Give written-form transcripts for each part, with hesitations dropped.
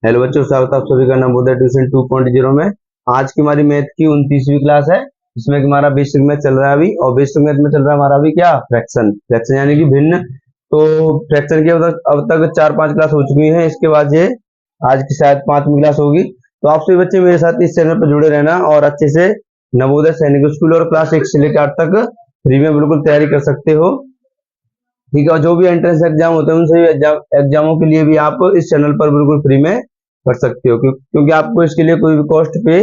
Hello बच्चों, स्वागत है आप सभी का नवोदय ट्यूशन 2.0 में। आज की हमारी मैथ की 29वीं क्लास है, जिसमें कि हमारा बेसिक मैथ चल रहा है अभी। और बेसिक मैथ में चल रहा है हमारा अभी क्या, फ्रैक्शन। फ्रैक्शन यानी कि भिन्न। तो फ्रैक्शन की अब तक 4-5 क्लास हो चुकी हैं। इसके बाद ये आज की शायद 5वीं क्लास होगी। तो आप सभी बच्चे मेरे साथ इस चैनल पर जुड़े रहना और अच्छे से नवोदय सैनिक स्कूल और क्लास 1 से लेकर 8 तक फ्री में बिल्कुल तैयारी कर सकते हो। ठीक है। और जो भी एंट्रेंस एग्जाम होते हैं उन सभी एग्जामों के लिए भी आप इस चैनल पर बिल्कुल फ्री में कर सकते हो, क्योंकि आपको इसके लिए कोई भी कॉस्ट पे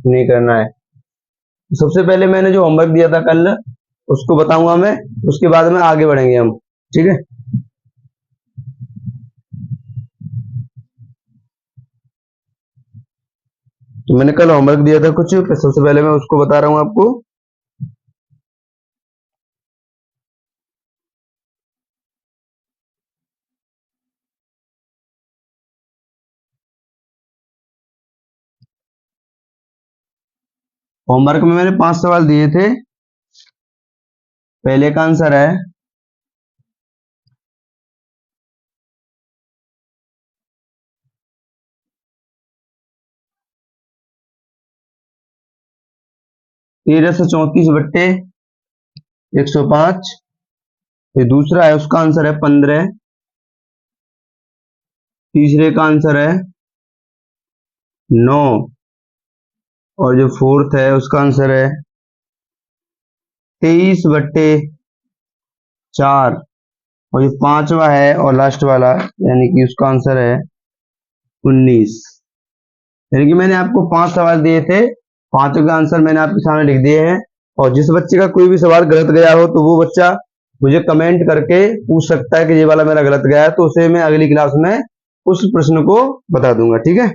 नहीं करना है। सबसे पहले मैंने जो होमवर्क दिया था कल, उसको बताऊंगा मैं, उसके बाद में आगे बढ़ेंगे हम। ठीक है। तो मैंने कल होमवर्क दिया था कुछ, सबसे पहले मैं उसको बता रहा हूँ आपको। होमवर्क में मैंने 5 सवाल दिए थे। पहले का आंसर है 1334/105। फिर दूसरा है, उसका आंसर है 15। तीसरे का आंसर है 9। और जो फोर्थ है उसका आंसर है 23/4। और जो पांचवा है और लास्ट वाला, यानी कि उसका आंसर है 19। यानी कि मैंने आपको 5 सवाल दिए थे, पांचों का आंसर मैंने आपके सामने लिख दिए हैं। और जिस बच्चे का कोई भी सवाल गलत गया हो तो वो बच्चा मुझे कमेंट करके पूछ सकता है कि ये वाला मेरा गलत गया है, तो उसे मैं अगली क्लास में उस प्रश्न को बता दूंगा। ठीक है।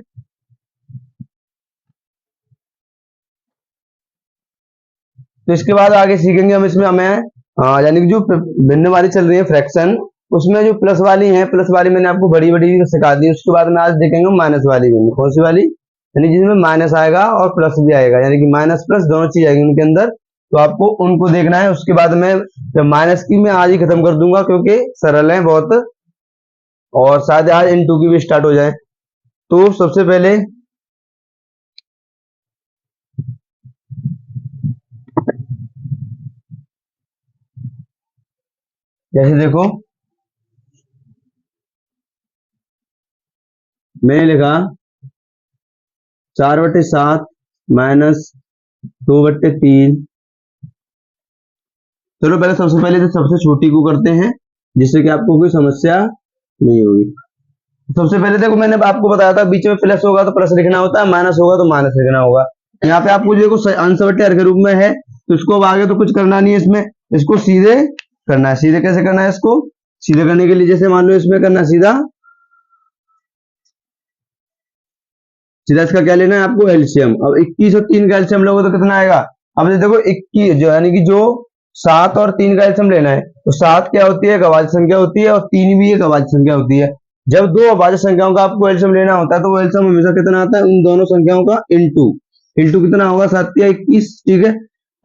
तो इसके बाद आगे सीखेंगे हम। इसमें हमें यानी कि जो भिन्न वाली चल रही है फ्रैक्शन, उसमें जो प्लस वाली है, प्लस वाली मैंने आपको बड़ी बड़ी सिखा दी। उसके बाद में आज देखेंगे माइनस वाली भिन्न। कौन सी वाली? यानी जिसमें माइनस आएगा और प्लस भी आएगा, यानी कि माइनस प्लस दोनों चीज आएगी उनके अंदर। तो आपको उनको देखना है। उसके बाद में जब माइनस की मैं आज ही खत्म कर दूंगा, क्योंकि सरल है बहुत, और शायद आज इनटू की भी स्टार्ट हो जाए। तो सबसे पहले जैसे देखो, मैंने लिखा 4/7 माइनस 2/3। चलो पहले सबसे पहले तो सबसे छोटी को करते हैं, जिससे कि आपको कोई समस्या नहीं होगी। सबसे पहले देखो, मैंने आपको बताया था बीच में प्लस होगा तो प्लस लिखना होता है, माइनस होगा तो माइनस लिखना होगा। यहाँ पे आपको देखो आंसर के रूप में है, तो इसको अब आगे तो कुछ करना नहीं है इसमें, इसको सीधे करना है। सीधे कैसे करना है इसको? सीधे करने के लिए जैसे मान लो इसमें करना सीधा सीधा इसका क्या लेना है आपको? एलसीएम। अब 21 और 3 का एलसीएम लोगे तो कितना आएगा? अब देखो 21 जो यानी कि जो 7 और 3 का एलसीएम लेना है, तो 7 क्या होती है? एक अभाज्य संख्या होती है, और 3 भी एक अभाज्य संख्या होती है। जब दो अभाज्य संख्याओं का आपको एलसीएम लेना होता है, तो वो एलसीएम हमेशा कितना आता है? उन दोनों संख्याओं का इंटू। इंटू कितना होगा? 7 या 21। ठीक है।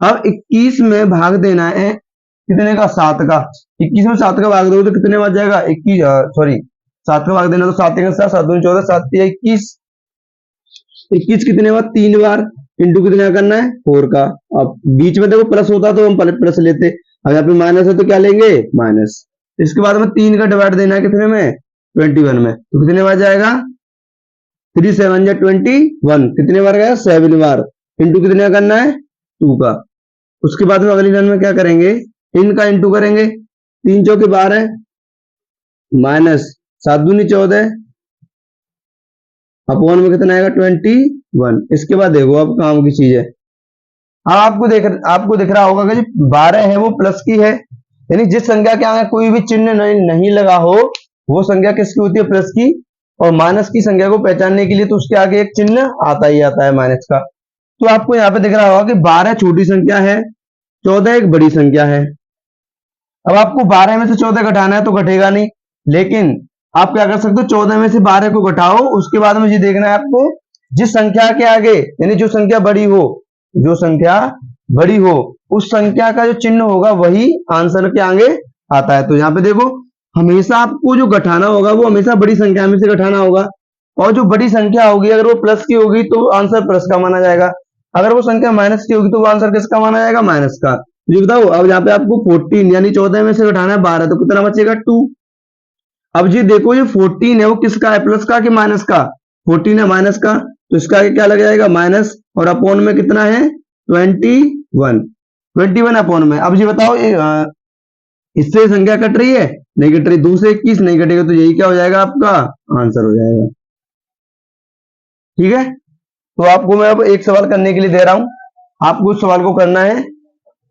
अब 21 में भाग देना है कितने का? 7 का। 21 में 7 का भाग दोगे तो कितने बच जाएगा? 21 सॉरी 7 का भाग देना, तो 7 के साथ 7 14, 7 या 21। 21 कितने बार? 3 बार। इंटू कितने का करना है? 4 का। अब बीच में देखो प्लस होता तो हम प्लस लेते, अब यहाँ पे माइनस है तो क्या लेंगे? माइनस। इसके बाद में 3 का डिवाइड देना है कितने में? 21 में। तो कितने बार जाएगा? 3 7 या 21। कितने बार गया? 7 बार। इंटू कितने का करना है? 2 का। उसके बाद में अगली लाइन में क्या करेंगे? इनका इंटू करेंगे। 3 चौके 12 माइनस 7 दूनी 14, अपॉन में कितना आएगा? 21। इसके बाद देखो अब काम की चीज है। अब आपको दिख रहा होगा कि जो 12 है वो प्लस की है, यानी जिस संख्या के आगे कोई भी चिन्ह नहीं लगा हो, वो संख्या किसकी होती है? प्लस की। और माइनस की संख्या को पहचानने के लिए तो उसके आगे एक चिन्ह आता ही आता है माइनस का। तो आपको यहाँ पे दिख रहा होगा कि 12 छोटी संख्या है, 14 एक बड़ी संख्या है। अब आपको 12 में से 14 घटाना है तो घटेगा नहीं, लेकिन आप क्या कर सकते हो? 14 में से 12 को घटाओ। उसके बाद मुझे देखना है आपको जिस संख्या के आगे, यानी जो संख्या बड़ी हो, जो संख्या बड़ी हो उस संख्या का जो चिन्ह होगा वही आंसर के आगे आता है। तो यहाँ पे देखो, हमेशा आपको जो घटाना होगा वो हमेशा बड़ी संख्या में से घटाना होगा। और जो बड़ी संख्या होगी अगर वो प्लस की होगी तो आंसर प्लस का माना जाएगा, अगर वो संख्या माइनस की होगी तो वो आंसर किसका माना जाएगा, माइनस का। मुझे बताओ, अब यहाँ पे आपको 14 यानी 14 में से घटाना है 12, तो कितना बचेगा 2। अब जी देखो ये 14 है वो किसका है, प्लस का कि माइनस का, 14 है माइनस का, तो इसका आगे क्या लग जाएगा माइनस, और अपॉन में कितना है 21, 21 अपॉन में। अब जी बताओ इससे संख्या कट रही है, नहीं कट रही, 2 से 21 नहीं कटेगा, तो यही क्या हो जाएगा आपका आंसर हो जाएगा। ठीक है, तो आपको मैं अब एक सवाल करने के लिए दे रहा हूं, आपको उस सवाल को करना है,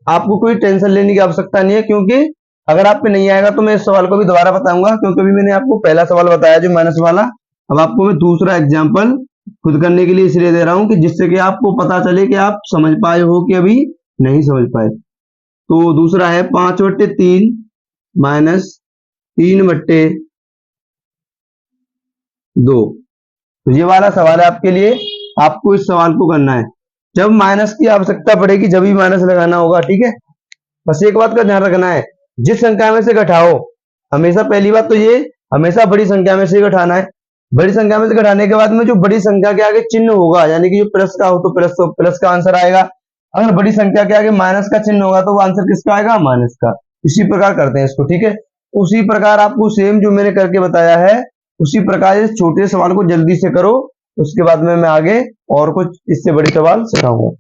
आपको कोई टेंशन लेने की आवश्यकता नहीं है, क्योंकि अगर आप पे नहीं आएगा तो मैं इस सवाल को भी दोबारा बताऊंगा, क्योंकि अभी मैंने आपको पहला सवाल बताया जो माइनस वाला, अब आपको मैं दूसरा एग्जाम्पल खुद करने के लिए इसलिए दे रहा हूं कि जिससे कि आपको पता चले कि आप समझ पाए हो कि अभी नहीं समझ पाए। तो दूसरा है 5/3 माइनस 3/2, तो ये वाला सवाल है आपके लिए, आपको इस सवाल को करना है, जब माइनस की आवश्यकता पड़ेगी जब भी माइनस लगाना होगा। ठीक है, बस एक बात का ध्यान रखना है, जिस संख्या में से घटाओ, हमेशा पहली बात तो ये हमेशा बड़ी संख्या में से घटाना है, बड़ी संख्या में से घटाने के बाद में जो बड़ी संख्या के आगे चिन्ह होगा, यानी कि जो प्लस का हो तो प्लस का आंसर आएगा, अगर बड़ी संख्या के आगे माइनस का चिन्ह होगा तो वो आंसर किसका आएगा, माइनस का। इसी प्रकार करते हैं इसको। ठीक है, उसी प्रकार आपको सेम जो मैंने करके बताया है उसी प्रकार इस छोटे सवाल को जल्दी से करो, उसके बाद में मैं आगे और कुछ इससे बड़ी सवाल सिखाऊंगा।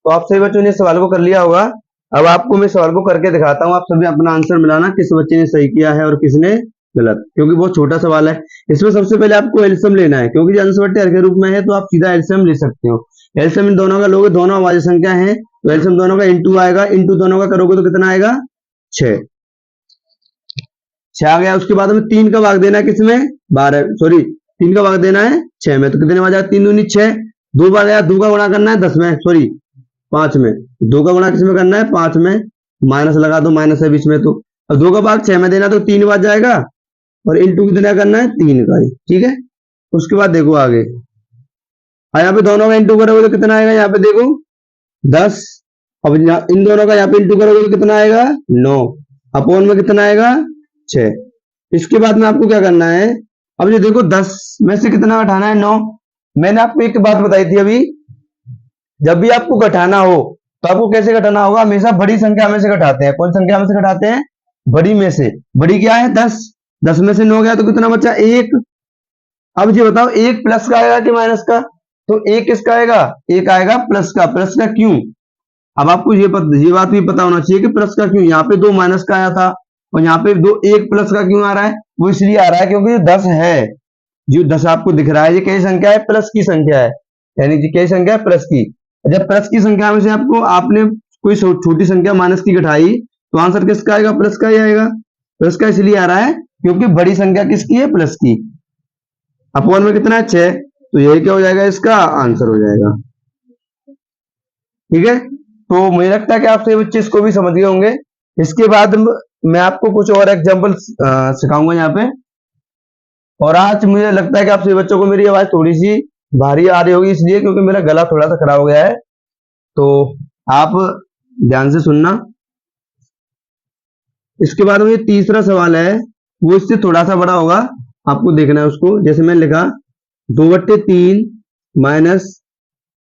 तो आप सभी बच्चों ने इस सवाल को कर लिया होगा, अब आपको मैं सवाल को करके दिखाता हूँ, आप सभी अपना आंसर मिलाना किस बच्चे ने सही किया है और किसने गलत, क्योंकि बहुत छोटा सवाल है। इसमें सबसे पहले आपको एलसीएम लेना है, क्योंकि अंश बट्टे हर के रूप में है तो आप सीधा एलसीएम ले सकते हो। एलसीएम इन दोनों का लोगे, दोनों अभाज्य संख्या है, तो एलसीएम दोनों का इंटू आएगा, इंटू दोनों का करोगे तो कितना आएगा 6, 6 आ गया। उसके बाद में 3 का भाग देना है किसमें, 12 सॉरी 3 का भाग देना है 6 में, तो कितने में आ जाएगा 3 दूनी 6, 2 बार गया, 2 का गुणा करना है 10 में, सॉरी 5 में, 2 का गुणा किसमें करना है 5 में, माइनस लगा दो, माइनस है बीच में, तो अब 2 का भाग 6 में देना तो 3 बार जाएगा, और इंटू कितना करना है 3 का ही। ठीक है, उसके बाद देखो आगे, यहाँ पे दोनों का इंटू करोगे तो कितना आएगा, यहाँ पे देखो 10, अब इन दोनों का यहाँ पे इंटू करोगे तो कितना आएगा 9, अपॉन में कितना आएगा 6। इसके बाद में आपको क्या करना है, अब ये देखो 10 में से कितना घटाना है 9, मैंने आपको एक बात बताई थी अभी, जब भी आपको घटाना हो तो आपको कैसे घटाना होगा, हमेशा बड़ी संख्या में से घटाते हैं। कौन संख्या में से घटाते हैं, बड़ी में से, बड़ी क्या है 10, 10 में से 9 गया तो कितना बचा 1। अब ये बताओ 1 प्लस का आएगा कि माइनस का, तो 1 किसका आएगा, 1 आएगा प्लस का, प्लस का क्यों, अब आपको ये बात भी पता होना चाहिए कि प्लस का क्यों, यहाँ पे 2 माइनस का आया था और यहाँ पे 1 प्लस का क्यों आ रहा है, वो इसलिए आ रहा है क्योंकि 10 है, जो 10 आपको दिख रहा है ये कई संख्या है, प्लस की संख्या है, यानी कि कई संख्या है प्लस की। जब प्लस की संख्या में से आपने कोई छोटी संख्या माइनस की घटाई तो आंसर किसका आएगा, प्लस का ही आएगा। प्लस का इसलिए आ रहा है क्योंकि बड़ी संख्या किसकी है, प्लस की, अपॉन में कितना है 6, तो यही क्या हो जाएगा, इसका आंसर हो जाएगा। ठीक है, तो मुझे लगता है कि आप सभी बच्चे इसको भी समझ गए होंगे। इसके बाद मैं आपको कुछ और एग्जाम्पल सिखाऊंगा यहाँ पे, और आज मुझे लगता है कि आप सभी बच्चों को मेरी आवाज थोड़ी सी भारी आ रही होगी, इसलिए क्योंकि मेरा गला थोड़ा सा खराब हो गया है, तो आप ध्यान से सुनना। इसके बाद में तीसरा सवाल है वो इससे थोड़ा सा बड़ा होगा, आपको देखना है उसको, जैसे मैंने लिखा 2/3 माइनस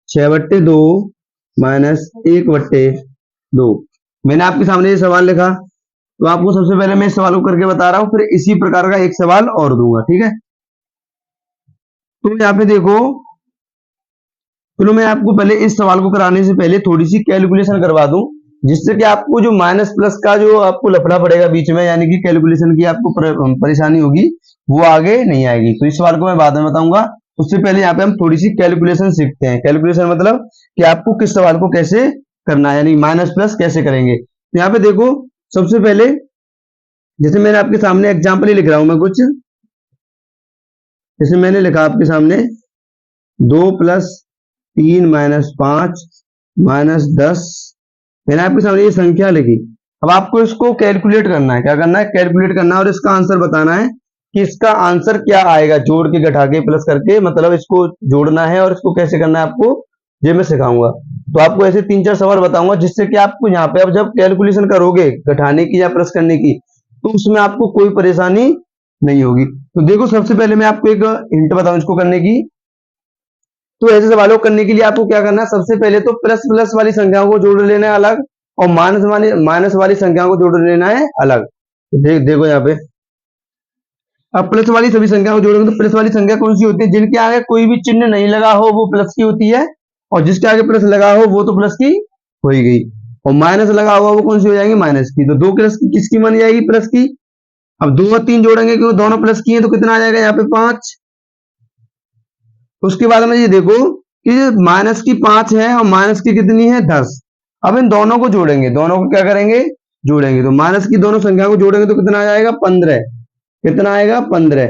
6/2 माइनस 1/2, मैंने आपके सामने ये सवाल लिखा, तो आपको सबसे पहले मैं इस सवाल को करके बता रहा हूं, फिर इसी प्रकार का एक सवाल और दूंगा। ठीक है, तो यहाँ पे देखो, चलो मैं आपको पहले इस सवाल को कराने से पहले थोड़ी सी कैलकुलेशन करवा दूं, जिससे कि आपको जो माइनस प्लस का जो आपको लफड़ा पड़ेगा बीच में, यानी कि कैलकुलेशन की आपको परेशानी होगी, वो आगे नहीं आएगी। तो इस सवाल को मैं बाद में बताऊंगा, उससे पहले यहाँ पे हम थोड़ी सी कैलकुलेशन सीखते हैं। कैलकुलेशन मतलब कि आपको किस सवाल को कैसे करना है, यानी माइनस प्लस कैसे करेंगे। तो यहाँ पे देखो, सबसे पहले जैसे मैंने आपके सामने एग्जाम्पल ही लिख रहा हूं मैं कुछ, जैसे मैंने लिखा आपके सामने 2+3-5 -10, मैंने आपके सामने ये संख्या लिखी। अब आपको इसको कैलकुलेट करना है। क्या करना है? कैलकुलेट करना है और इसका आंसर बताना है कि इसका आंसर क्या आएगा, जोड़ के घटा के प्लस करके, मतलब इसको जोड़ना है और इसको कैसे करना है आपको ये मैं सिखाऊंगा। तो आपको ऐसे 3-4 सवाल बताऊंगा, जिससे कि आपको यहाँ पे अब जब कैलकुलेशन करोगे घटाने की या प्लस करने की, तो उसमें आपको कोई परेशानी नहीं होगी। तो देखो, सबसे पहले मैं आपको एक हिंट बताऊं इसको करने की। तो ऐसे सवालों को करने के लिए आपको क्या करना है, सबसे पहले तो प्लस प्लस वाली संख्याओं को जोड़ लेना है अलग, और माइनस वाली संख्याओं को जोड़ लेना है अलग। तो देखो यहाँ पे, अब प्लस वाली सभी संख्याओं को जोड़ेंगे तो प्लस वाली संख्या कौन सी होती है? जिनके आगे कोई भी चिन्ह नहीं लगा हो वो प्लस की होती है, और जिसके आगे प्लस लगा हो वो तो प्लस की हो ही गई, और माइनस लगा हुआ वो कौन सी हो जाएगी? माइनस की। तो दो प्लस की किसकी मानी जाएगी? प्लस की। अब 2 और 3 जोड़ेंगे क्योंकि दोनों प्लस की हैं, तो कितना आ जाएगा यहाँ पे? 5। उसके बाद में ये देखो कि माइनस की 5 है और माइनस की कितनी है? 10। अब इन दोनों को जोड़ेंगे, दोनों को क्या करेंगे? जोड़ेंगे। तो माइनस की दोनों संख्या को जोड़ेंगे तो कितना आ जाएगा? 15। कितना आएगा? 15।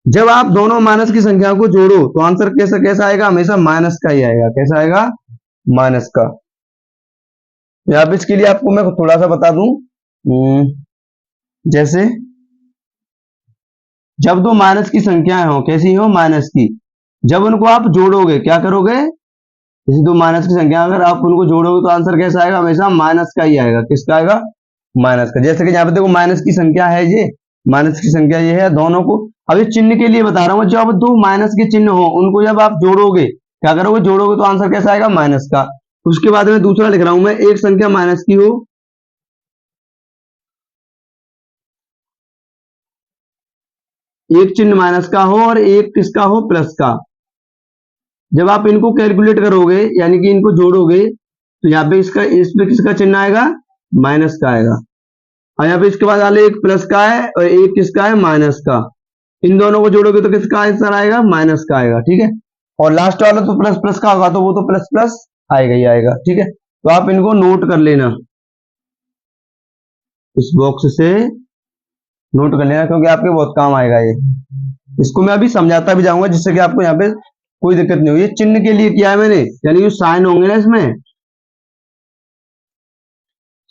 जब आप दोनों माइनस की संख्या को जोड़ो तो आंसर कैसा कैसा आएगा? हमेशा माइनस का ही आएगा। कैसा आएगा? माइनस का। यहाँ पे इसके लिए आपको मैं थोड़ा सा बता दूं, जैसे जब दो माइनस की संख्याएं हो, कैसी हो? माइनस की, जब उनको आप जोड़ोगे, क्या करोगे? जैसे दो माइनस की संख्या अगर आप उनको जोड़ोगे तो आंसर कैसा आएगा? हमेशा माइनस का ही आएगा। किसका आएगा? माइनस का। जैसे कि यहाँ पे देखो माइनस की संख्या है, ये माइनस की संख्या ये है, दोनों को अभी चिन्ह के लिए बता रहा हूँ। जब दो माइनस के चिन्ह हो उनको जब आप जोड़ोगे, क्या करोगे? जोड़ोगे तो आंसर कैसा आएगा? माइनस का। उसके बाद में दूसरा लिख रहा हूं मैं, एक संख्या माइनस की हो, एक चिन्ह माइनस का हो और एक किसका हो? प्लस का। जब आप इनको कैलकुलेट करोगे, यानी कि इनको जोड़ोगे, तो यहाँ पे इस पे किसका चिन्ह आएगा? माइनस का आएगा। और यहाँ पे इसके बाद वाले एक प्लस का है और एक किसका है? माइनस का। इन दोनों को जोड़ोगे तो किसका आंसर आएगा? माइनस का आएगा। ठीक है, और लास्ट वाला तो प्लस प्लस का होगा, तो वो तो प्लस प्लस आएगा ही आएगा। ठीक है, तो आप इनको नोट कर लेना, इस बॉक्स से नोट कर लेना, क्योंकि आपके बहुत काम आएगा ये। इसको मैं अभी समझाता भी जाऊंगा, जिससे कि आपको यहाँ पे कोई दिक्कत नहीं होगी। ये चिन्ह के लिए किया है मैंने, यानी जो साइन होंगे ना इसमें,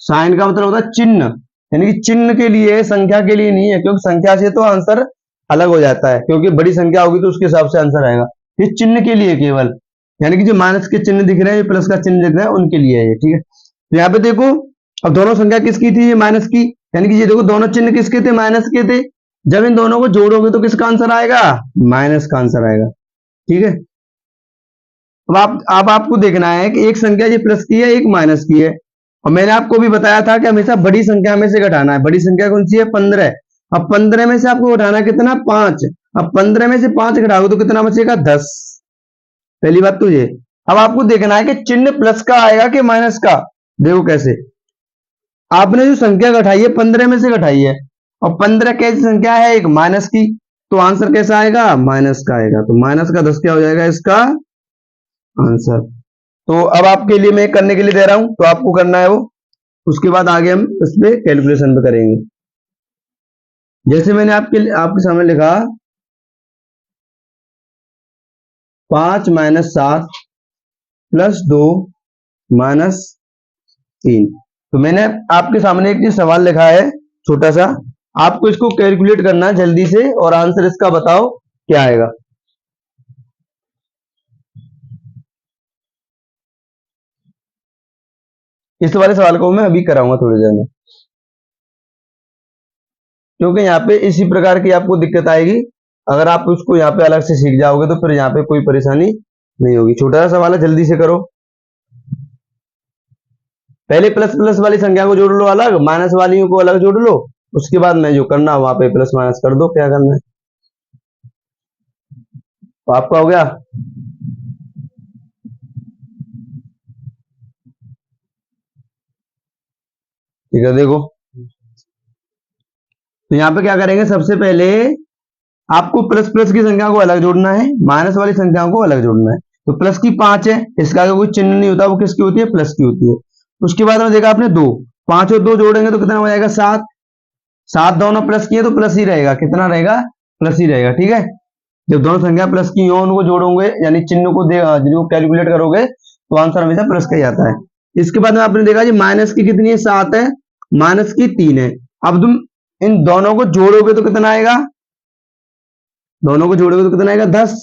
साइन का मतलब होता है चिन्ह, यानी कि चिन्ह के लिए, संख्या के लिए नहीं है, क्योंकि संख्या से तो आंसर अलग हो जाता है, क्योंकि बड़ी संख्या होगी तो उसके हिसाब से आंसर आएगा। ये चिन्ह के लिए केवल, यानी कि जो माइनस के चिन्ह दिख रहे हैं, प्लस का चिन्ह दिख रहा है, उनके लिए है ये। ठीक है, तो यहाँ पे देखो, अब दोनों संख्या किसकी थी? ये माइनस की, यानी कि ये देखो दोनों चिन्ह किसके थे? माइनस के थे। जब इन दोनों को जोड़ोगे तो किसका आंसर आएगा? माइनस का आंसर आएगा। ठीक है, अब आपको देखना है कि एक संख्या ये प्लस की है, एक माइनस की है, और मैंने आपको भी बताया था कि हमेशा बड़ी संख्या में से घटाना है। बड़ी संख्या कौन सी है? 15। अब 15 में से आपको घटाना कितना? 5। अब 15 में से 5 घटाओगे तो कितना बचेगा? 10। पहली बात तो ये। अब आपको देखना है कि चिन्ह प्लस का आएगा कि माइनस का। देखो कैसे, आपने जो संख्या घटाई है 15 में से घटाई है, और 15 कैसी संख्या है? एक माइनस की, तो आंसर कैसा आएगा? माइनस का आएगा। तो माइनस का 10 क्या हो जाएगा इसका आंसर। तो अब आपके लिए मैं करने के लिए दे रहा हूं, तो आपको करना है वो, उसके बाद आगे हम इस पे कैलकुलेशन पे करेंगे। जैसे मैंने आपके सामने लिखा 5-7 + 2 - 3, तो मैंने आपके सामने एक सवाल लिखा है छोटा सा, आपको इसको कैलकुलेट करना है जल्दी से, और आंसर इसका बताओ क्या आएगा। इस वाले सवाल को मैं अभी कराऊंगा थोड़ी देर में, क्योंकि यहाँ पे इसी प्रकार की आपको दिक्कत आएगी। अगर आप उसको यहाँ पे अलग से सीख जाओगे तो फिर यहाँ पे कोई परेशानी नहीं होगी। छोटा सा सवाल है, जल्दी से करो। पहले प्लस प्लस वाली संख्या को जोड़ लो अलग, माइनस वाली को अलग जोड़ लो, उसके बाद मैं जो करना वहां पे प्लस माइनस कर दो, क्या करना है। तो आपका हो गया। ठीक है, देखो तो यहाँ पे क्या करेंगे, सबसे पहले आपको प्लस प्लस की संख्या को अलग जोड़ना है, माइनस वाली संख्याओं को अलग जोड़ना है। तो प्लस की 5 है, इसका अगर कोई चिन्ह नहीं होता, वो किसकी होती है, प्लस की होती है। उसके बाद में देखा आपने 2, 5 और 2 जोड़ेंगे तो कितना हो जाएगा, 7। 7 दोनों प्लस की है तो प्लस ही रहेगा, कितना रहेगा, प्लस ही रहेगा। ठीक है, जब दोनों संख्या प्लस की हो उनको जोड़ोगे यानी चिन्ह को जिनको कैलकुलेट करोगे तो आंसर हमेशा प्लस का ही आता है। इसके बाद में आपने देखा जी माइनस की कितनी है, 7 है, माइनस की 3 है। अब तुम इन दोनों को जोड़ोगे तो कितना आएगा, दोनों को जोड़ोगे तो कितना आएगा, 10।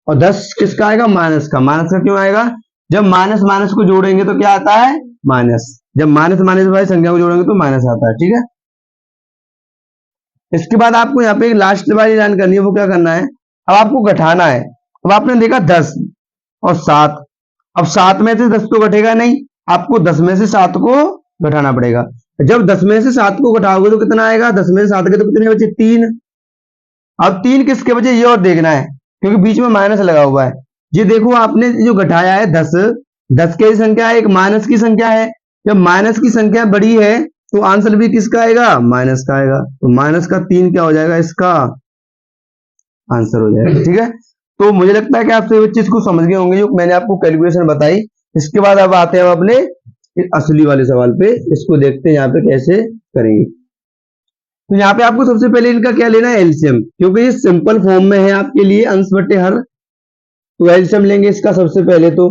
और 10 किसका आएगा, माइनस का। माइनस का क्यों आएगा, जब माइनस माइनस को जोड़ेंगे तो क्या आता है, माइनस। जब माइनस माइनस वाली संख्या को जोड़ेंगे तो माइनस आता है। ठीक है, इसके बाद आपको यहाँ पे एक लास्ट वाली लाइन करनी है, वो क्या करना है, अब आपको घटाना है। अब आपने देखा 10 और 7, अब 7 में से 10 तो घटेगा नहीं, आपको 10 में से 7 को घटाना पड़ेगा। जब 10 में से 7 को घटाओगे तो कितना आएगा, 10 में से 7 के तो कितने बचे, 3। अब 3 किसके बचे ये और देखना है, क्योंकि बीच में माइनस लगा हुआ है। ये देखो आपने जो घटाया है 10, 10 की संख्या है, एक माइनस की संख्या है। जब माइनस की संख्या बड़ी है तो आंसर भी किसका आएगा, माइनस का आएगा। तो माइनस का 3 क्या हो जाएगा, इसका आंसर हो जाएगा। ठीक है, तो मुझे लगता है कि आप सभी बच्चे इसको समझ गए होंगे जो मैंने आपको कैलकुलेशन बताई। इसके बाद अब आते हैं हम अपने असली वाले सवाल पे, इसको देखते हैं यहाँ पे कैसे करेंगे। तो यहाँ पे आपको सबसे पहले इनका क्या लेना है, एलसीएम, क्योंकि ये सिंपल फॉर्म में है आपके लिए, अंश बटे हर। तो एलसीएम लेंगे इसका सबसे पहले। तो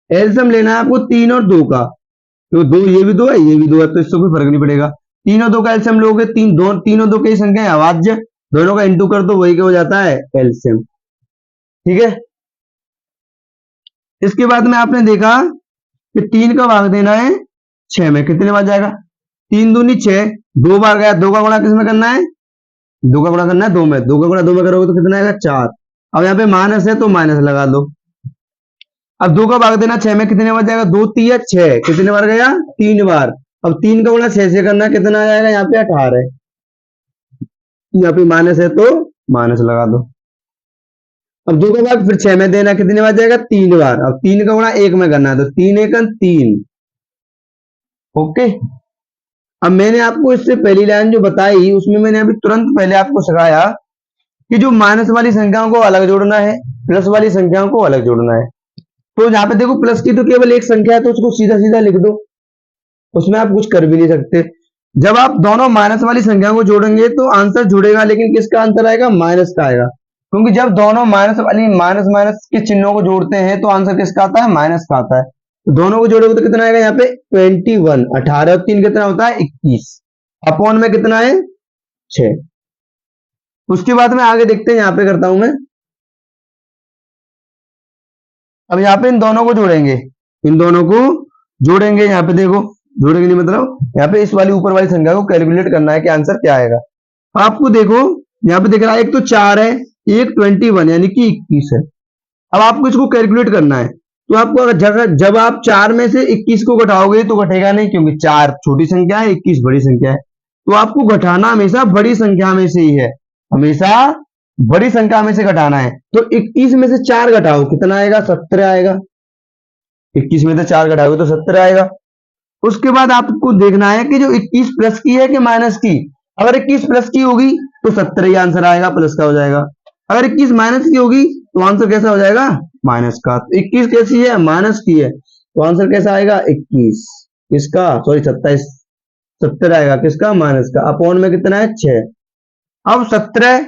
एलसीएम लेना है आपको 3 और 2 का। तो 2 ये भी 2 है, ये भी 2 है, तो इससे कोई फर्क नहीं पड़ेगा। 3 और 2 का एलसीएम लोगे, 3 और 2 की संख्या है अभाज्य, दोनों का इंटू कर दो, वही क्या हो जाता है, एलसीएम। ठीक है, इसके बाद में आपने देखा कि 3 का भाग देना है 6 में, कितने बार जाएगा, 3 दूनी 6, 2 बार गया। 2 का गुणा किसमें करना है, 2 का गुणा करना है 2 में, 2 का गुणा 2 में करोगे तो कितना आएगा, 4। अब यहाँ पे माइनस है तो माइनस लगा दो। अब 2 का भाग देना 6 में, कितने बार जाएगा, 2 3 6, कितने बार गया, 3 बार। अब 3 का गुणा 6 से करना, कितना आ जाएगा, यहाँ पे 18 है। यहाँ पे माइनस है तो माइनस लगा दो। अब 2 का भाग फिर 6 में देना, कितने बार जाएगा, 3 बार। अब 3 का गुणा 1 में करना है, तो 3 1 3। ओके, अब मैंने आपको इससे पहली लाइन जो बताई उसमें मैंने अभी तुरंत पहले आपको सिखाया कि जो माइनस वाली संख्याओं को अलग जोड़ना है, प्लस वाली संख्याओं को अलग जोड़ना है। तो यहाँ पे देखो प्लस की तो केवल एक संख्या है, तो उसको सीधा सीधा लिख दो, उसमें आप कुछ कर भी नहीं सकते। जब आप दोनों माइनस वाली संख्या को जोड़ेंगे तो आंसर जुड़ेगा, लेकिन किसका आंसर आएगा, माइनस का आएगा। क्योंकि जब दोनों माइनस वाली माइनस माइनस के चिन्हों को जोड़ते हैं तो आंसर किसका आता है, माइनस का आता है। तो दोनों को जोड़ोगे तो कितना आएगा, यहाँ पे 21, 18 और 3 कितना होता है, 21, अपॉन में कितना है, 6। उसके बाद में आगे देखते हैं, यहाँ पे करता हूं मैं। अब यहाँ पे इन दोनों को जोड़ेंगे, इन दोनों को जोड़ेंगे, यहाँ पे देखो जोड़ेंगे नहीं मतलब यहाँ पे इस वाली ऊपर वाली संख्या को कैलकुलेट करना है कि आंसर क्या आएगा। आपको देखो यहाँ पे दिख रहा है, एक तो 4 है, एक 21 यानी कि 21 है। अब आपको इसको कैलकुलेट करना है, तो आपको अगर जब आप 4 में से 21 को घटाओगे तो घटेगा नहीं, क्योंकि 4 छोटी संख्या है, 21 बड़ी संख्या है। तो आपको घटाना हमेशा बड़ी संख्या में से ही है, हमेशा बड़ी संख्या में से घटाना है। तो 21 में से 4 घटाओ, कितना आएगा, 17 आएगा। 21 में से 4 घटाओगे तो 17 आएगा। उसके बाद आपको देखना है कि जो 21 प्लस की है कि माइनस की। अगर 21 प्लस की होगी तो 17 ही आंसर आएगा, प्लस का हो जाएगा। अगर 21 माइनस की होगी तो आंसर कैसा हो जाएगा, माइनस का। तो 21 कैसी है, माइनस की है, तो आंसर कैसा आएगा, 21 किसका, सॉरी 27, 70 आएगा किसका, माइनस का। अपॉन में कितना है, 6। अब 17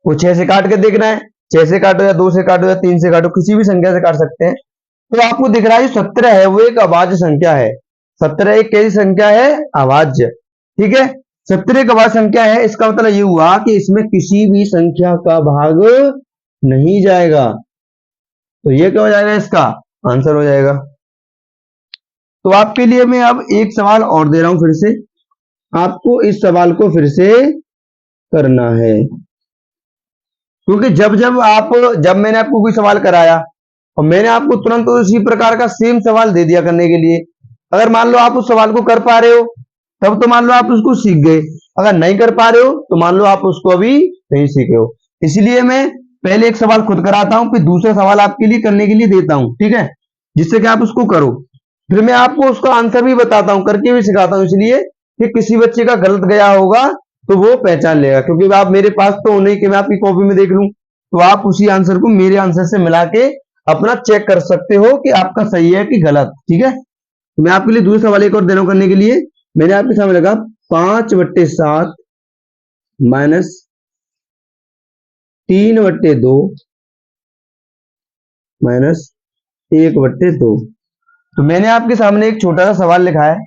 को 6 से काट के देखना है, 6 से काटो या 2 से काटो या 3 से काटो, किसी भी संख्या से काट सकते हैं। तो आपको दिख रहा है 17 है वो एक अभाज्य संख्या है। 17 एक कैसी संख्या है, अभाज्य। ठीक है, 17 एक अभाज्य संख्या है, इसका मतलब ये हुआ कि इसमें किसी भी संख्या का भाग नहीं जाएगा। तो ये क्या हो जाएगा, इसका आंसर हो जाएगा। तो आपके लिए मैं अब एक सवाल और दे रहा हूं, फिर से आपको इस सवाल को फिर से करना है, क्योंकि जब मैंने आपको कोई सवाल कराया और मैंने आपको तुरंत उसी प्रकार का सेम सवाल दे दिया करने के लिए, अगर मान लो आप उस सवाल को कर पा रहे हो तब तो मान लो आप उसको सीख गए, अगर नहीं कर पा रहे हो तो मान लो आप उसको अभी नहीं सीखे हो। इसलिए मैं पहले एक सवाल खुद कराता हूं, फिर दूसरा सवाल आपके लिए करने के लिए देता हूं, ठीक है, जिससे कि आप उसको करो। फिर मैं आपको उसका आंसर भी बताता हूं, करके भी सिखाता हूं, इसलिए कि किसी बच्चे का गलत गया होगा तो वो पहचान लेगा, क्योंकि आप मेरे पास तो नहीं कि मैं आपकी कॉपी में देख लूं, तो आप उसी आंसर को मेरे आंसर से मिला के अपना चेक कर सकते हो कि आपका सही है कि गलत। ठीक है, तो मैं आपके लिए दूसरा सवाल एक और दे रहा हूं करने के लिए। मैंने आपके सामने लगा 5/7 माइनस 3/2 माइनस 1/2। तो मैंने आपके सामने एक छोटा सा सवाल लिखा है,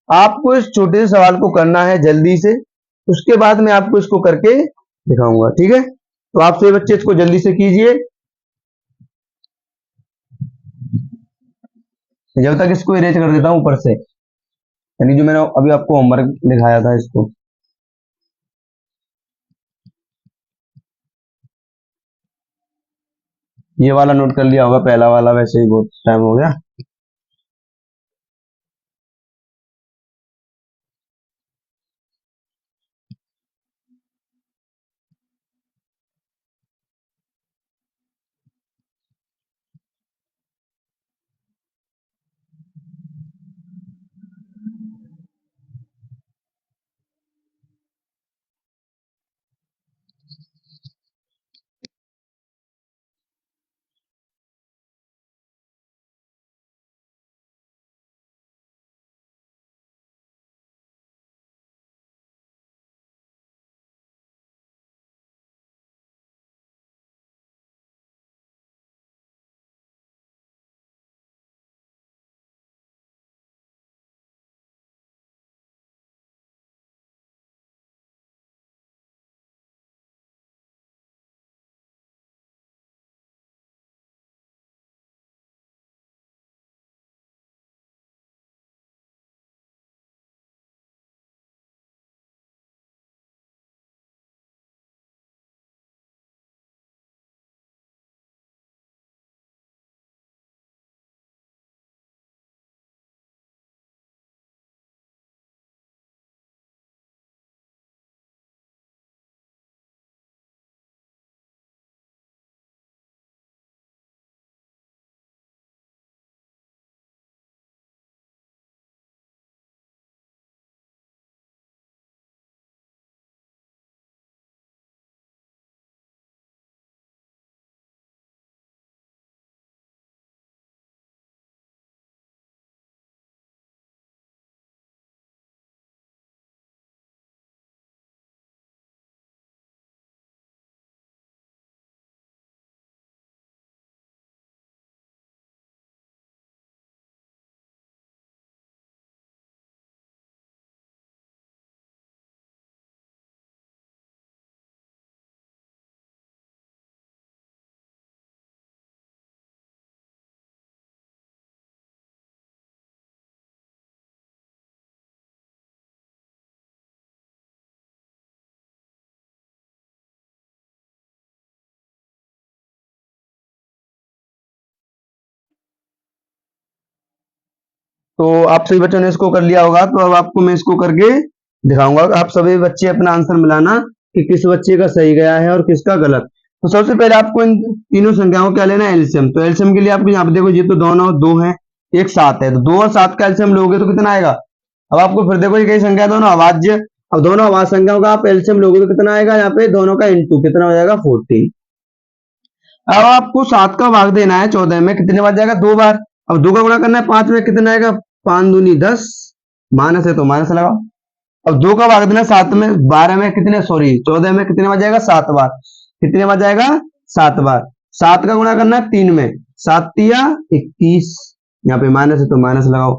आपको इस छोटे से सवाल को करना है जल्दी से, उसके बाद मैं आपको इसको करके दिखाऊंगा। ठीक है, तो आप सभी बच्चे इसको जल्दी से कीजिए, जब तक इसको इरेज कर देता हूं ऊपर से, यानी जो मैंने अभी आपको होमवर्क दिखाया था इसको। ये वाला नोट कर लिया होगा, पहला वाला वैसे ही बहुत टाइम हो गया। तो आप सभी बच्चों ने इसको कर लिया होगा, तो अब आपको मैं इसको करके दिखाऊंगा। आप सभी बच्चे अपना आंसर मिलाना कि किस बच्चे का सही गया है और किसका गलत। तो सबसे पहले आपको इन तीनों संख्याओं को क्या लेना है, एलसीएम। तो एलसीएम के लिए आपको यहाँ पे देखो, ये तो दोनों दो है, एक 7 है, तो 2 और 7 का एलसीएम लोगे तो कितना आएगा। अब आपको फिर देखो, ये कई संख्या दोनों अभाज्य, अब दोनों अभाज्य संख्याओं का आप एलसीएम लोगे तो कितना आएगा, यहाँ पे दोनों का इंटू कितना हो जाएगा 14। अब आपको 7 का भाग देना है 14 में, कितने बार जाएगा 2 बार। अब 2 का गुणा करना है 5 में, कितना आएगा 5 दूनी 10, माइनस है तो माइनस लगाओ। अब 2 का भाग देना 7 में, 12 में कितने, सॉरी 14 में कितने बार जाएगा 7 बार, कितने बार जाएगा 7 बार। 7 का गुणा करना है 3 में, 7 तिया 21, यहाँ पे माइनस है तो माइनस लगाओ।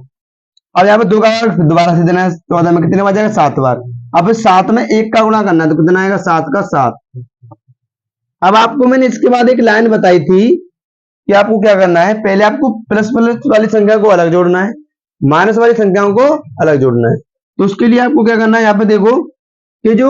अब यहाँ पे 2 का भाग दोबारा से देना है 14 में, कितने बार जाएगा 7 बार। अब 7 में 1 का गुणा करना है तो कितना आएगा 7 का 7। अब आपको मैंने इसके बाद एक लाइन बताई थी कि आपको क्या करना है, पहले आपको प्लस प्लस वाली संख्या को अलग जोड़ना है, माइनस वाली संख्याओं को अलग जोड़ना है। तो उसके लिए आपको क्या करना है, यहाँ पे देखो कि जो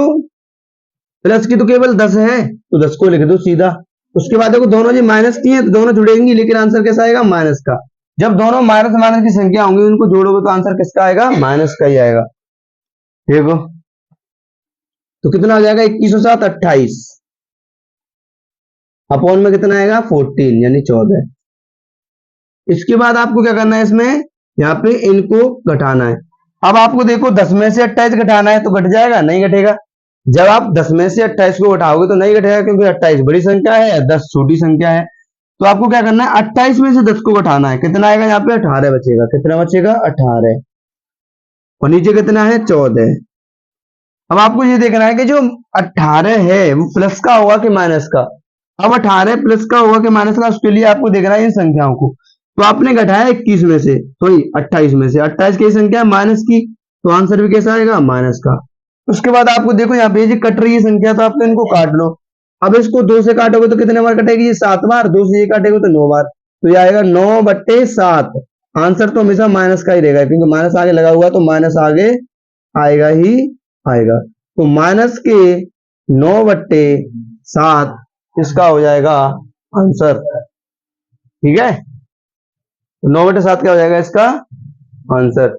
प्लस की तो केवल 10 है तो 10 को लिख दो सीधा। उसके बाद देखो दोनों जी माइनस की है तो दोनों जुड़ेंगी, लेकिन आंसर कैसा आएगा, माइनस का। जब दोनों माइनस माइनस की संख्या होंगी उनको जोड़ोगे तो आंसर किसका आएगा, माइनस का ही आएगा। देखो तो कितना हो जाएगा 21 और 7 28, अपॉन में कितना आएगा 14 यानी 14। इसके बाद आपको क्या करना है, इसमें यहाँ पे इनको घटाना है। अब आपको देखो 10 में से 28 घटाना है तो घट जाएगा, नहीं घटेगा। जब आप 10 में से 28 को घटाओगे तो नहीं घटेगा, क्योंकि 28 बड़ी संख्या है, 10 छोटी संख्या है। तो आपको क्या करना है, 28 में से 10 को घटाना है। कितना आएगा यहाँ पे, 18 बचेगा। कितना बचेगा, 18। और नीचे कितना है, 14। अब आपको ये देखना है कि जो 18 है वो प्लस का होगा कि माइनस का। अब 18 प्लस का होगा कि माइनस का, उसके लिए आपको देखना है इन संख्याओं को। तो आपने घटाया 21 में से, सॉरी 28 में से। 28 की संख्या है माइनस की, तो आंसर भी कैसा आएगा, माइनस का। उसके बाद आपको देखो यहाँ पे ये कट रही है संख्या, तो आपको इनको काट लो। अब इसको 2 से काटोगे तो कितने बार कटेगी, ये 7 बार। 2 से ये काटेगा तो 9 बार। तो ये आएगा 9/7। आंसर तो हमेशा माइनस का ही रहेगा, क्योंकि माइनस आगे लगा हुआ, तो माइनस आगे आएगा ही आएगा। तो माइनस के 9/7 इसका हो जाएगा आंसर। ठीक है, तो 9/7 क्या हो जाएगा इसका आंसर।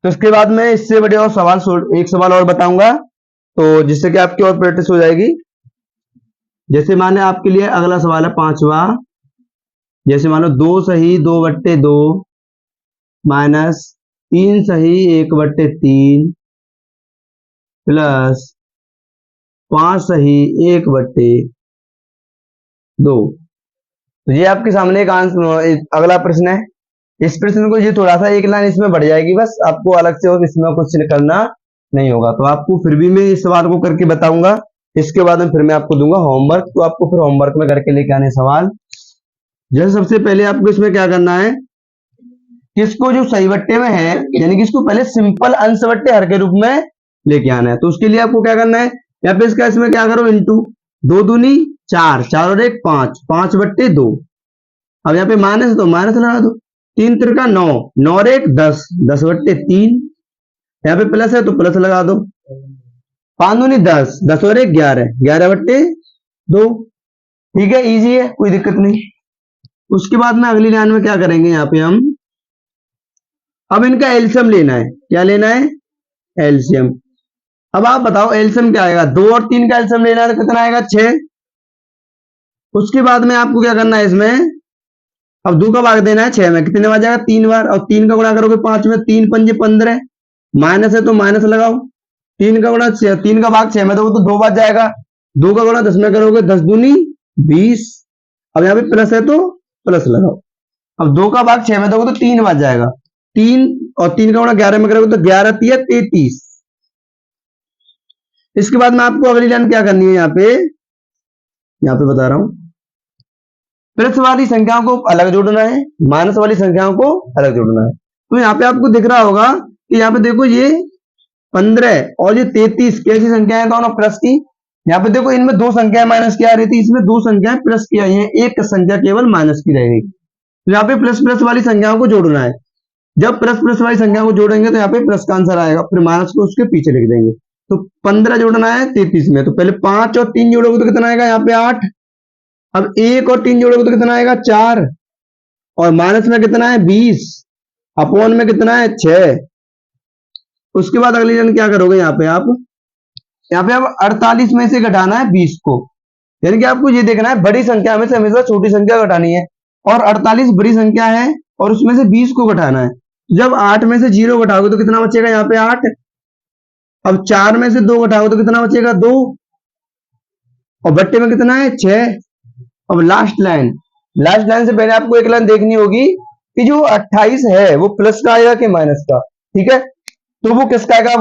तो इसके बाद मैं इससे बड़े और एक सवाल और बताऊंगा, तो जिससे कि आपकी और प्रैक्टिस हो जाएगी। जैसे माने आपके लिए अगला सवाल है 5वां। जैसे मानो 2 सही 2/2 माइनस 3 सही 1/3 प्लस 5 सही 1/2। तो ये आपके सामने एक आंसर, अगला प्रश्न है। इस प्रश्न को ये थोड़ा सा एक लाइन इसमें बढ़ जाएगी, बस आपको अलग से और इसमें कुछ करना नहीं होगा। तो आपको फिर भी मैं इस सवाल को करके बताऊंगा। इसके बाद में फिर मैं आपको दूंगा होमवर्क, तो आपको फिर होमवर्क में करके लेके आने सवाल। जैसे सबसे पहले आपको इसमें क्या करना है, किसको जो सही बट्टे में है, यानी कि इसको पहले सिंपल अंश बट्टे हर के रूप में लेके आना है। तो उसके लिए आपको क्या करना है, यहाँ पे इसका इसमें क्या करो, इंटू 2 दूनी 4, 4 और 1 5, 5/2। अब यहाँ पे माइनस, तो माइनस लगा दो। 3 त्रिका 9, 9 और 1 10, 10/3। यहाँ पे प्लस है तो प्लस लगा दो। 5 दूनी 10, 10 और 1 11, 11/2। ठीक है, इजी है, कोई दिक्कत नहीं। उसके बाद में अगली लाइन में क्या करेंगे, यहाँ पे हम अब इनका एलसीएम लेना है। क्या लेना है, एलसीएम। अब आप बताओ एलसीएम क्या आएगा, 2 और 3 का एलसीएम लेना है तो कितना आएगा, 6। उसके बाद में आपको क्या करना है, इसमें अब 2 का भाग देना है 6 में, कितने बार जाएगा, 3 बार। और 3 का गुणा करोगे 5 में, 3 पंजे 15, माइनस है तो माइनस लगाओ। 3 का गुणा 3 का भाग 6 में दोगे तो 2 बार जाएगा। 2 का गुणा 10 में करोगे, 10 दूनी 20। अब यहाँ पे प्लस है तो प्लस लगाओ। अब 2 का भाग 6 में दोगे तो 3 बार जाएगा। 3 और 3 का गुणा 11 में करोगे तो 11 3 33। इसके बाद में आपको अगली लाइन क्या करनी है, यहाँ पे बता रहा हूं, प्लस वाली संख्याओं को अलग जोड़ना है, माइनस वाली संख्याओं को अलग जोड़ना है। तो यहाँ पे आपको दिख रहा होगा कि यहाँ पे देखो ये 15 और ये 33 कैसी संख्या है, दोनों प्लस की। यहाँ पे देखो इनमें 2 संख्याएं माइनस की आ रही थी, इसमें 2 संख्याएं प्लस की आई है, एक संख्या केवल माइनस की रहेगी। तो यहाँ पे प्लस प्लस वाली संख्याओं को जोड़ना है। जब प्लस प्लस वाली संख्या को जोड़ेंगे तो यहाँ पे प्लस का आंसर आएगा, फिर माइनस को उसके पीछे लिख देंगे। तो 15 जोड़ना है 33 में, तो पहले 5 और 3 जोड़ोगे तो कितना आएगा, यहाँ पे 8। अब 1 और 3 जोड़ोगे तो कितना आएगा, 4। और माइनस में कितना है, 20। अपॉन में कितना है, 6। उसके बाद अगली लाइन क्या करोगे, यहाँ पे आप 48 में से घटाना है 20 को। यानी कि आपको ये देखना है बड़ी संख्या में से हमेशा छोटी संख्या घटानी है, और 48 बड़ी संख्या है और उसमें से 20 को घटाना है। जब 8 में से 0 घटाओगे तो कितना बचेगा, यहाँ पे 8। अब 4 में से 2 घटाओगे तो कितना बचेगा, 2। और बट्टे में कितना है, 6। अब लास्ट लाइन से पहले आपको एक लाइन देखनी होगी कि जो 28 है वो प्लस का आएगा कि माइनस का। ठीक है, तो वो किसका आएगा,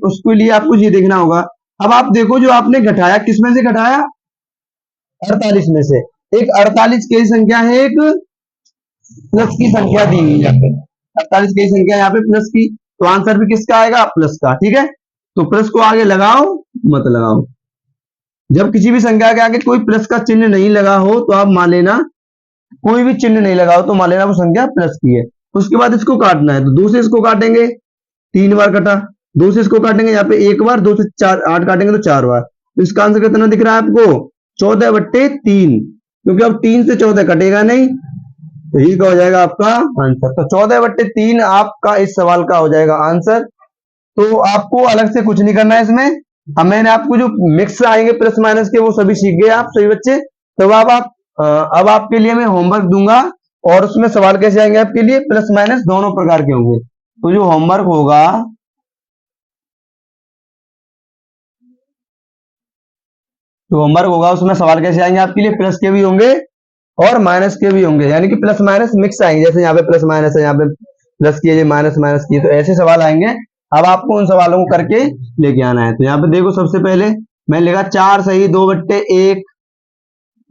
उसके लिए आपको ये देखना होगा। अब आप देखो जो आपने घटाया किस में से घटाया, 48 में से। एक 48 की संख्या है, एक प्लस की संख्या दी हुई है। 48 की संख्या यहाँ पे प्लस की, तो आंसर भी किसका आएगा? प्लस का। ठीक है, तो प्लस को आगे लगाओ मत लगाओ। जब किसी भी संख्या के आगे कोई प्लस का चिन्ह नहीं लगा हो तो आप मान लेना, कोई भी चिन्ह नहीं लगाओ तो मान लेना वो संख्या प्लस की है। उसके बाद इसको काटना है, तो 2 से इसको काटेंगे, 3 बार कटा। 2 से इसको काटेंगे, यहाँ पे 1 बार, 2 से 4 8 काटेंगे तो 4 बार। तो इसका आंसर कितना दिख रहा है आपको? 14/3, क्योंकि अब 3 से 14 कटेगा नहीं, तो यही का हो जाएगा आपका आंसर। तो 14/3 आपका इस सवाल का हो जाएगा आंसर। तो आपको अलग से कुछ नहीं करना है इसमें। अब मैंने आपको जो मिक्स आएंगे प्लस माइनस के वो सभी सीख गए आप सभी बच्चे। तो अब आपके लिए मैं होमवर्क दूंगा, और उसमें सवाल कैसे आएंगे आपके लिए? प्लस माइनस दोनों प्रकार के होंगे। तो जो होमवर्क होगा, उसमें सवाल कैसे आएंगे आपके लिए? प्लस के भी होंगे और माइनस के भी होंगे, यानी कि प्लस माइनस मिक्स आएंगे। जैसे यहाँ पे प्लस माइनस है, यहाँ पे प्लस किए, माइनस माइनस किए, तो ऐसे सवाल आएंगे। अब आपको उन सवालों को करके लेके आना है। तो यहाँ पे देखो, सबसे पहले मैंने लिखा 4 सही 2/1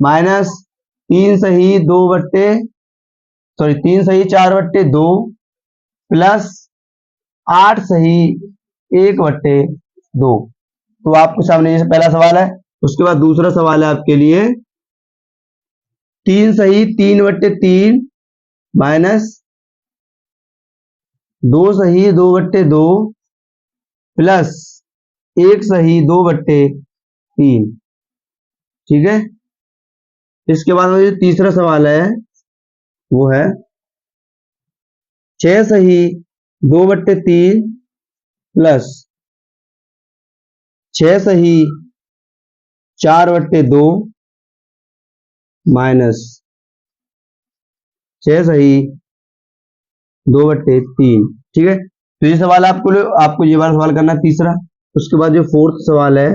माइनस 3 सही 4/2 प्लस 8 सही 1/2। तो आपके सामने ये पहला सवाल है। उसके बाद दूसरा सवाल है आपके लिए 3 सही 3/3 माइनस 2 सही 2/2 प्लस 1 सही 2/3। ठीक है, इसके बाद में जो तीसरा सवाल है वो है 6 सही 2/3 प्लस 6 सही 4/2 माइनस 6 सही 2/3। ठीक है, तो ये सवाल आपको ये वाला सवाल करना है, तीसरा। उसके बाद जो फोर्थ सवाल है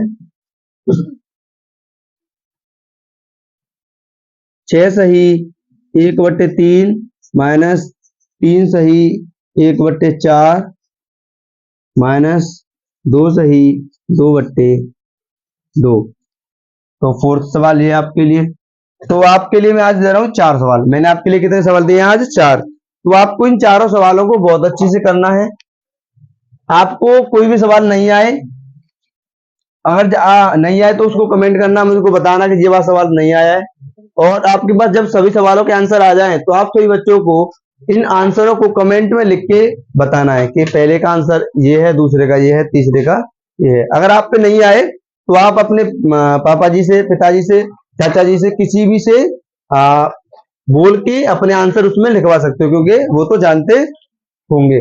6 सही 1/3 माइनस 3 सही 1/4 माइनस 2 सही 2/2। तो फोर्थ सवाल ये आपके लिए। तो आपके लिए मैं आज दे रहा हूं 4 सवाल। मैंने आपके लिए कितने सवाल दिए हैं आज? 4। तो आपको इन चारों सवालों को बहुत अच्छे से करना है। आपको कोई भी सवाल नहीं आए, अगर नहीं आए तो उसको कमेंट करना, मुझको बताना कि ये वाला सवाल नहीं आया है। और आपके पास जब सभी सवालों के आंसर आ जाएं तो आप सभी बच्चों को इन आंसरों को कमेंट में लिख के बताना है कि पहले का आंसर ये है, दूसरे का ये है, तीसरे का ये है। अगर आप पे नहीं आए तो आप अपने पापा जी से, पिताजी से, चाचा जी से, किसी भी से बोल के अपने आंसर उसमें लिखवा सकते हो, क्योंकि वो तो जानते होंगे।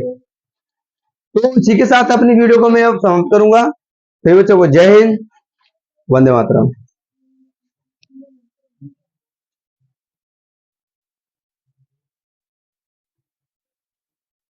तो इसी के साथ अपनी वीडियो को मैं अब समाप्त करूंगा। सभी बच्चों को जय हिंद, वंदे मातरम।